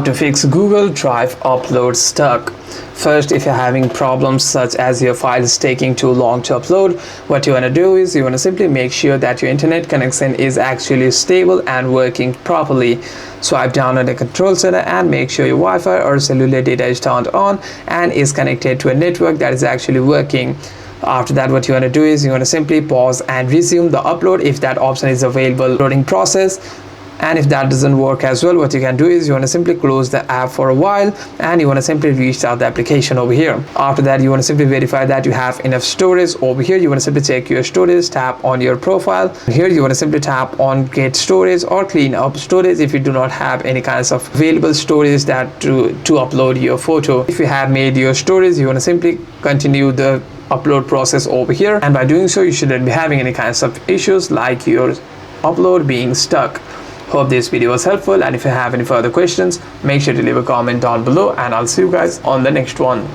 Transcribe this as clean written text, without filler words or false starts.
to fix Google Drive upload stuck. First, if you're having problems such as your file is taking too long to upload, what you want to do is you want to simply make sure that your internet connection is actually stable and working properly. Swipe down on the control center and make sure your Wi-Fi or cellular data is turned on and is connected to a network that is actually working. After that, what you want to do is you want to simply pause and resume the upload if that option is available. Loading process. And if that doesn't work as well, what you can do is you want to simply close the app for a while and you want to simply restart the application over here. After that, you want to simply verify that you have enough storage. Over here, you want to simply check your storage, tap on your profile. Here, you want to simply tap on get storage or clean up storage if you do not have any kinds of available storage that to upload your photo. If you have made your storage, you want to simply continue the upload process over here, and by doing so, you shouldn't be having any kinds of issues like your upload being stuck. Hope this video was helpful, and if you have any further questions, make sure to leave a comment down below, and I'll see you guys on the next one.